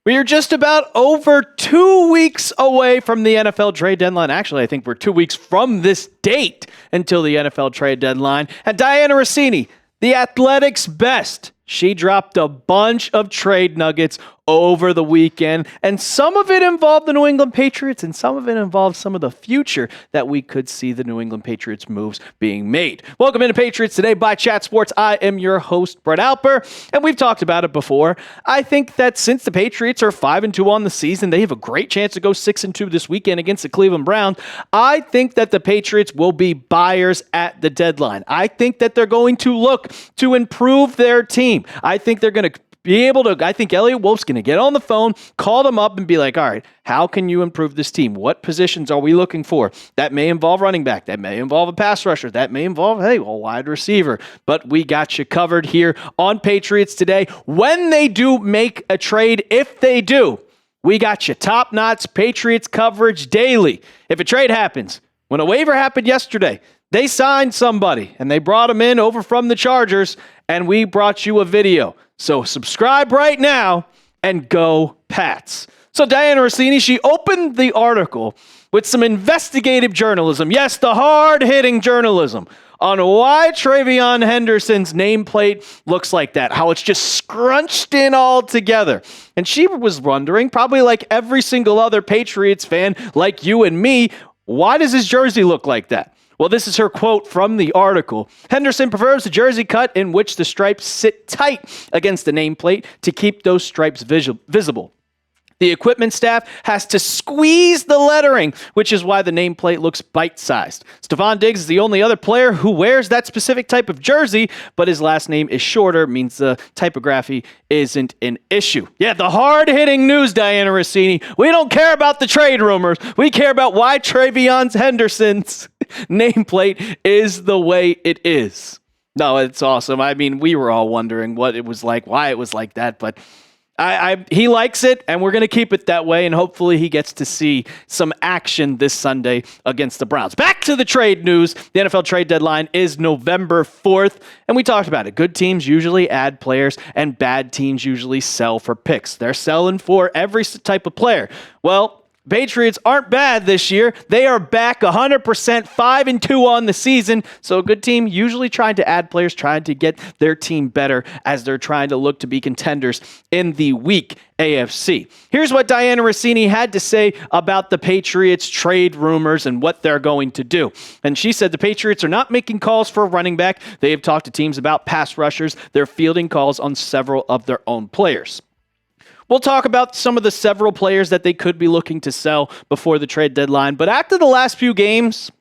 We are just about over 2 weeks away from the NFL trade deadline. Actually, I think we're 2 weeks from this date until the NFL trade deadline. And Dianna Russini, the Athletic's best, she dropped a bunch of trade nuggets over the weekend, and some of it involved the New England Patriots, and some of it involved some of the future that we could see the New England Patriots moves being made. Welcome into Patriots Today by Chat Sports. I am your host, Brett Alper, and we've talked about it before. I think that since the Patriots are 5-2 on the season, they have a great chance to go 6-2 this weekend against the Cleveland Browns. I think that the Patriots will be buyers at the deadline. I think that they're going to look to improve their team. I think they're going to be able to, I think Elliott Wolf's going to get on the phone, call them up and be like, all right, how can you improve this team? What positions are we looking for? That may involve running back. That may involve a pass rusher. That may involve, a wide receiver. But we got you covered here on Patriots Today. When they do make a trade, if they do, we got you top-notch Patriots coverage daily. If a trade happens, when a waiver happened yesterday, they signed somebody and they brought him in over from the Chargers, and we brought you a video. So subscribe right now and go Pats. So Dianna Russini, she opened the article with some investigative journalism. Yes, the hard-hitting journalism on why Tayvon Henderson's nameplate looks like that, how it's just scrunched in all together. And she was wondering, probably like every single other Patriots fan like you and me, why does his jersey look like that? Well, this is her quote from the article. Henderson prefers the jersey cut in which the stripes sit tight against the nameplate to keep those stripes visible. The equipment staff has to squeeze the lettering, which is why the nameplate looks bite-sized. Stefon Diggs is the only other player who wears that specific type of jersey, but his last name is shorter, means the typography isn't an issue. Yeah, the hard-hitting news, Dianna Russini. We don't care about the trade rumors. We care about why Tayvon Henderson's nameplate is the way it is. No, it's awesome. I mean, we were all wondering what it was like, why it was like that, but he likes it, and we're going to keep it that way, and hopefully he gets to see some action this Sunday against the Browns. Back to the trade news. The NFL trade deadline is November 4th, and we talked about it. Good teams usually add players, and bad teams usually sell for picks. They're selling for every type of player. Well, Patriots aren't bad this year. They are back 100%, 5-2 on the season. So a good team usually trying to add players, trying to get their team better as they're trying to look to be contenders in the weak AFC. Here's what Dianna Russini had to say about the Patriots trade rumors and what they're going to do. And she said the Patriots are not making calls for a running back. They have talked to teams about pass rushers. They're fielding calls on several of their own players. We'll talk about some of the several players that they could be looking to sell before the trade deadline. But after the last few games,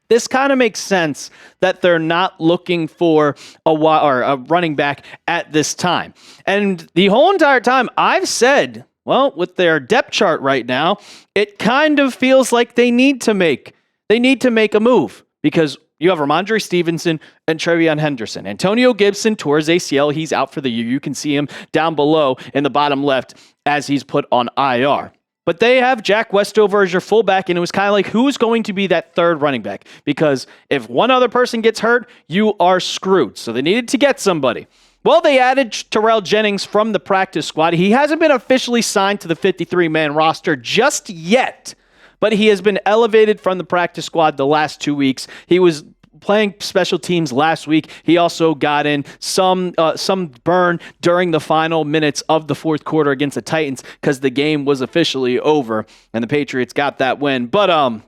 this kind of makes sense that they're not looking for a running back at this time. And the whole entire time I've said, well, with their depth chart right now, it kind of feels like they need to make a move because you have Ramondre Stevenson and Tayvon Henderson. Antonio Gibson tore his ACL. He's out for the year. You can see him down below in the bottom left as he's put on IR. But they have Jack Westover as your fullback, and it was kind of like, who's going to be that third running back? Because if one other person gets hurt, you are screwed. So they needed to get somebody. Well, they added Terrell Jennings from the practice squad. He hasn't been officially signed to the 53-man roster just yet, but he has been elevated from the practice squad the last 2 weeks. He was playing special teams last week. He also got in some burn during the final minutes of the fourth quarter against the Titans because the game was officially over and the Patriots got that win. But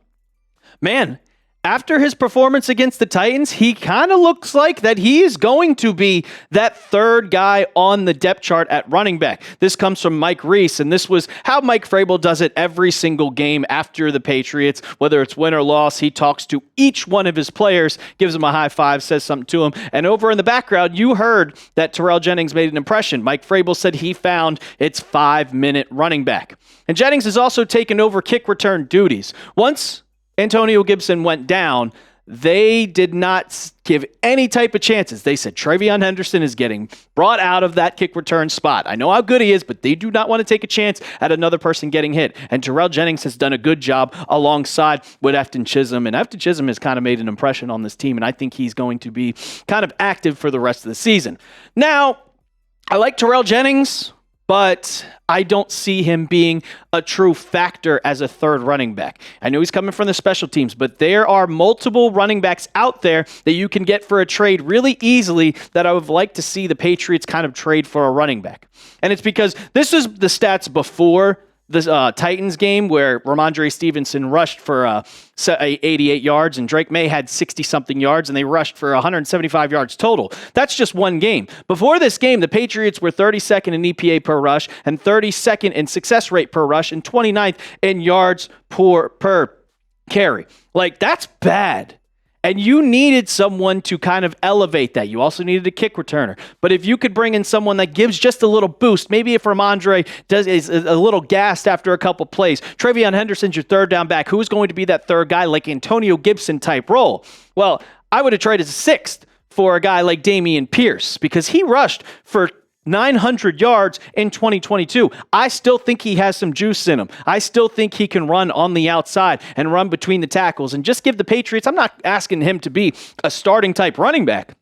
man, after his performance against the Titans, he kind of looks like that he is going to be that third guy on the depth chart at running back. This comes from Mike Reese, and this was how Mike Vrabel does it every single game after the Patriots, whether it's win or loss. He talks to each one of his players, gives them a high five, says something to them. And over in the background, you heard that Terrell Jennings made an impression. Mike Vrabel said he found its 5-minute running back. And Jennings has also taken over kick return duties. Once Antonio Gibson went down, they did not give any type of chances. They said Tayvon Henderson is getting brought out of that kick return spot. I know how good he is, but they do not want to take a chance at another person getting hit. And Terrell Jennings has done a good job alongside with Efton Chisholm. And Efton Chisholm has kind of made an impression on this team, and I think he's going to be kind of active for the rest of the season. Now, I like Terrell Jennings, but I don't see him being a true factor as a third running back. I know he's coming from the special teams, but there are multiple running backs out there that you can get for a trade really easily that I would like to see the Patriots kind of trade for a running back. And it's because this is the stats before the Titans game where Ramondre Stevenson rushed for 88 yards and Drake May had 60-something yards, and they rushed for 175 yards total. That's just one game. Before this game, the Patriots were 32nd in EPA per rush and 32nd in success rate per rush and 29th in yards per carry. Like, that's bad. And you needed someone to kind of elevate that. You also needed a kick returner. But if you could bring in someone that gives just a little boost, maybe if Ramondre is a little gassed after a couple plays, Tayvon Henderson's your third down back. Who's going to be that third guy, like Antonio Gibson type role? Well, I would have traded a sixth for a guy like Dameon Pierce because he rushed for 900 yards in 2022. I still think he has some juice in him. I still think he can run on the outside and run between the tackles and just give the Patriots, I'm not asking him to be a starting type running back,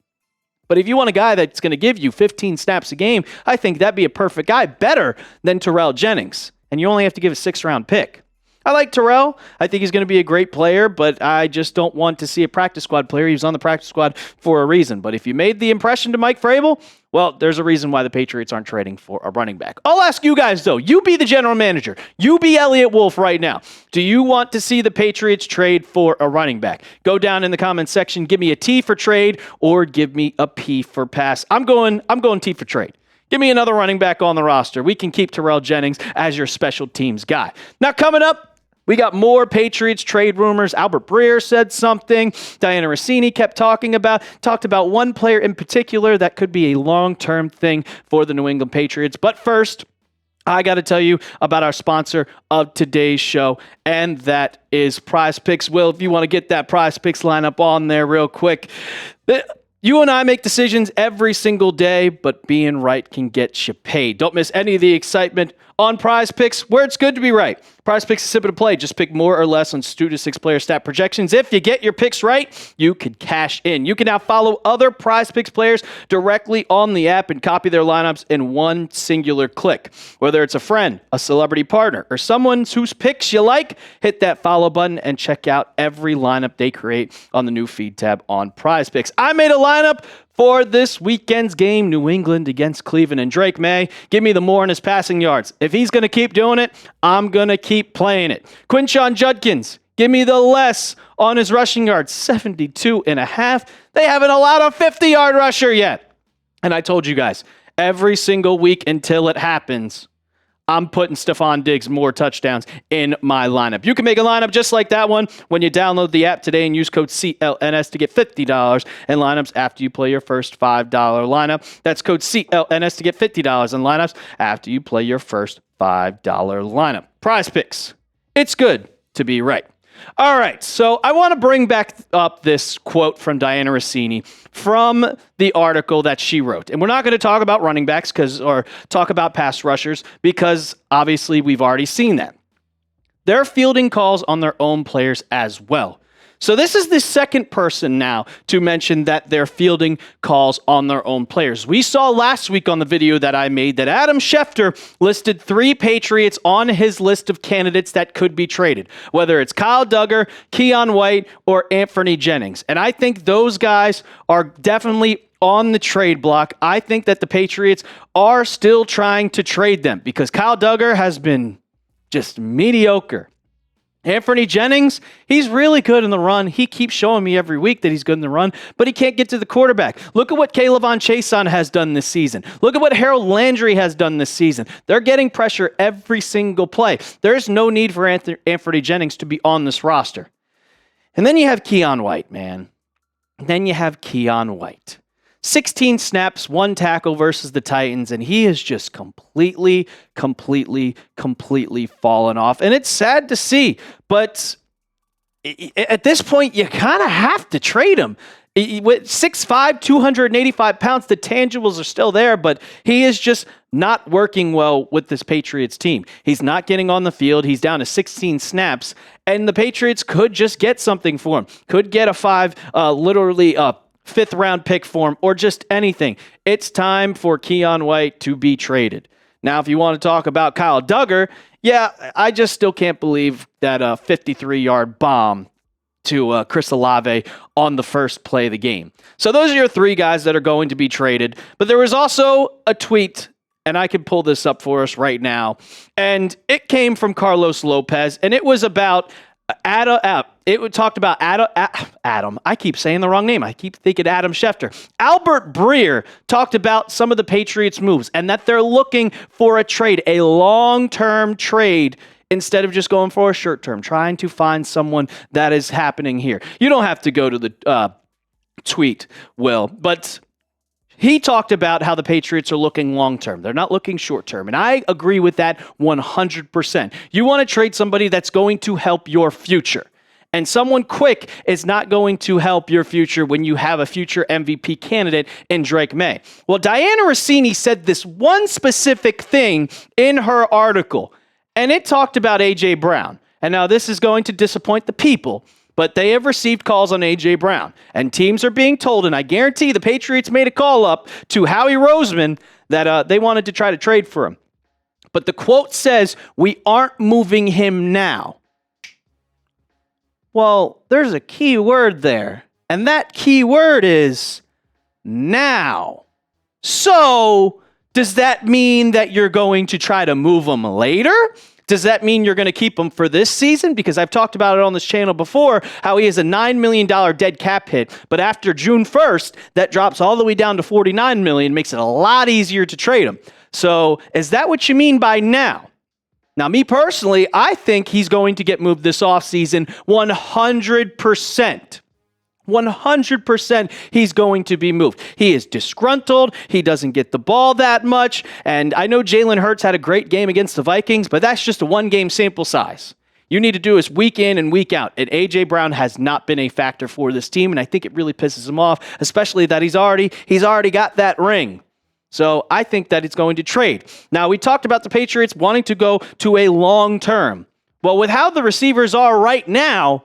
but if you want a guy that's going to give you 15 snaps a game, I think that'd be a perfect guy, better than Terrell Jennings. And you only have to give a 6th-round pick. I like Terrell. I think he's going to be a great player, but I just don't want to see a practice squad player. He was on the practice squad for a reason. But if you made the impression to Mike Vrabel, well, there's a reason why the Patriots aren't trading for a running back. I'll ask you guys, though. You be the general manager. You be Elliott Wolf right now. Do you want to see the Patriots trade for a running back? Go down in the comments section. Give me a T for trade or give me a P for pass. I'm going T for trade. Give me another running back on the roster. We can keep Terrell Jennings as your special teams guy. Now, coming up, we got more Patriots trade rumors. Albert Breer said something. Dianna Russini talked about one player in particular that could be a long-term thing for the New England Patriots. But first, I got to tell you about our sponsor of today's show, and that is PrizePicks. Will, if you want to get that PrizePicks lineup on there real quick. You and I make decisions every single day, but being right can get you paid. Don't miss any of the excitement on PrizePicks, where it's good to be right. PrizePicks is simple to play. Just pick more or less on 2 to 6 player stat projections. If you get your picks right, you could cash in. You can now follow other PrizePicks players directly on the app and copy their lineups in one singular click. Whether it's a friend, a celebrity partner, or someone whose picks you like, hit that follow button and check out every lineup they create on the new feed tab on PrizePicks. I made a lineup for this weekend's game, New England against Cleveland, and Drake May. Give me the more in his passing yards. If he's going to keep doing it, I'm going to keep playing it. Quinshon Judkins, give me the less on his rushing yards, 72.5. They haven't allowed a 50-yard rusher yet. And I told you guys, every single week until it happens, I'm putting Stephon Diggs more touchdowns in my lineup. You can make a lineup just like that one when you download the app today and use code CLNS to get $50 in lineups after you play your first $5 lineup. That's code CLNS to get $50 in lineups after you play your first $5 lineup. PrizePicks. It's good to be right. All right, so I want to bring back up this quote from Dianna Russini from the article that she wrote. And we're not going to talk about running backs or talk about pass rushers because obviously we've already seen that. They're fielding calls on their own players as well. So this is the second person now to mention that they're fielding calls on their own players. We saw last week on the video that I made that Adam Schefter listed 3 Patriots on his list of candidates that could be traded, whether it's Kyle Duggar, Keion White, or Anfernee Jennings. And I think those guys are definitely on the trade block. I think that the Patriots are still trying to trade them because Kyle Duggar has been just mediocre. Anfernee Jennings, he's really good in the run. He keeps showing me every week that he's good in the run, but he can't get to the quarterback. Look at what K'Lavon Chaisson has done this season. Look at what Harold Landry has done this season. They're getting pressure every single play. There's no need for Anfernee Jennings to be on this roster. And then you have Keion White, man. Then you have Keion White. 16 snaps, 1 tackle versus the Titans, and he is just completely fallen off. And it's sad to see, but at this point, you kind of have to trade him. With 6'5", 285 pounds, the tangibles are still there, but he is just not working well with this Patriots team. He's not getting on the field. He's down to 16 snaps, and the Patriots could just get something for him. Could get a 5th round pick for him or just anything. It's time for Keion White to be traded. Now, if you want to talk about Kyle Duggar, yeah, I just still can't believe that a 53-yard bomb to Chris Olave on the first play of the game. So those are your three guys that are going to be traded. But there was also a tweet, and I can pull this up for us right now, and it came from Carlos Lopez, and it was about It talked about Adam. I keep saying the wrong name. I keep thinking Adam Schefter. Albert Breer talked about some of the Patriots' moves and that they're looking for a trade, a long-term trade, instead of just going for a short-term, trying to find someone that is happening here. You don't have to go to the tweet, Will, but he talked about how the Patriots are looking long-term. They're not looking short-term, and I agree with that 100%. You want to trade somebody that's going to help your future, and someone quick is not going to help your future when you have a future MVP candidate in Drake May. Well, Dianna Russini said this one specific thing in her article, and it talked about A.J. Brown. And now this is going to disappoint the people, but they have received calls on A.J. Brown. And teams are being told, and I guarantee the Patriots made a call up to Howie Roseman that they wanted to try to trade for him. But the quote says, "We aren't moving him now." Well, there's a key word there, and that key word is now. So, does that mean that you're going to try to move him later? Does that mean you're going to keep him for this season? Because I've talked about it on this channel before, how he has a $9 million dead cap hit, but after June 1st, that drops all the way down to $49 million, makes it a lot easier to trade him. So, is that what you mean by now? Now, me personally, I think he's going to get moved this offseason 100%. 100% he's going to be moved. He is disgruntled. He doesn't get the ball that much. And I know Jalen Hurts had a great game against the Vikings, but that's just a one-game sample size. You need to do is week in and week out. And A.J. Brown has not been a factor for this team, and I think it really pisses him off, especially that he's already got that ring. So I think that it's going to trade. Now, we talked about the Patriots wanting to go to a long term. Well, with how the receivers are right now,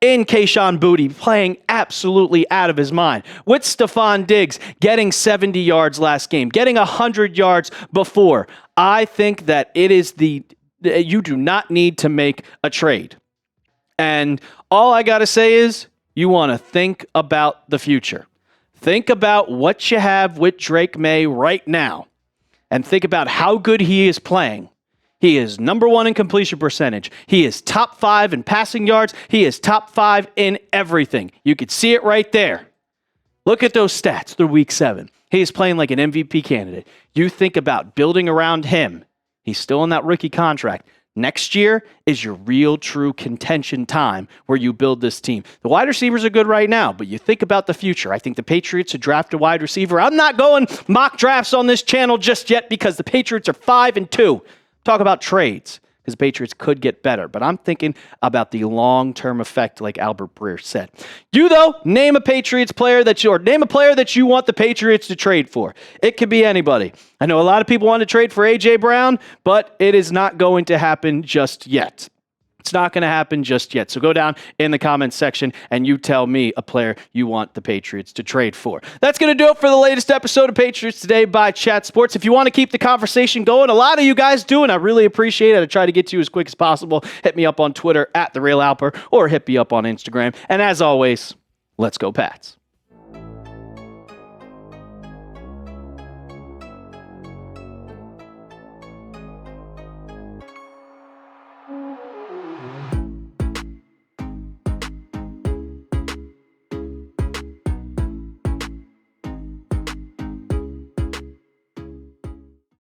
in Kayshon Boutte playing absolutely out of his mind, with Stephon Diggs getting 70 yards last game, getting 100 yards before, I think that you do not need to make a trade. And all I got to say is you want to think about the future. Think about what you have with Drake May right now, and think about how good he is playing. He is number one in completion percentage. He is top 5 in passing yards. He is top 5 in everything. You could see it right there. Look at those stats through week 7. He is playing like an MVP candidate. You think about building around him. He's still in that rookie contract. Next year is your real, true contention time where you build this team. The wide receivers are good right now, but you think about the future. I think the Patriots should draft a wide receiver. I'm not going mock drafts on this channel just yet because the Patriots are 5-2. Talk about trades, because the Patriots could get better. But I'm thinking about the long-term effect, like Albert Breer said. You, though, name a Patriots player that you want the Patriots to trade for. It could be anybody. I know a lot of people want to trade for A.J. Brown, but it is not going to happen just yet. It's not going to happen just yet. So go down in the comments section and you tell me a player you want the Patriots to trade for. That's going to do it for the latest episode of Patriots Today by Chat Sports. If you want to keep the conversation going, a lot of you guys do, and I really appreciate it. I try to get to you as quick as possible. Hit me up on Twitter @TheRealAlper or hit me up on Instagram. And as always, let's go Pats.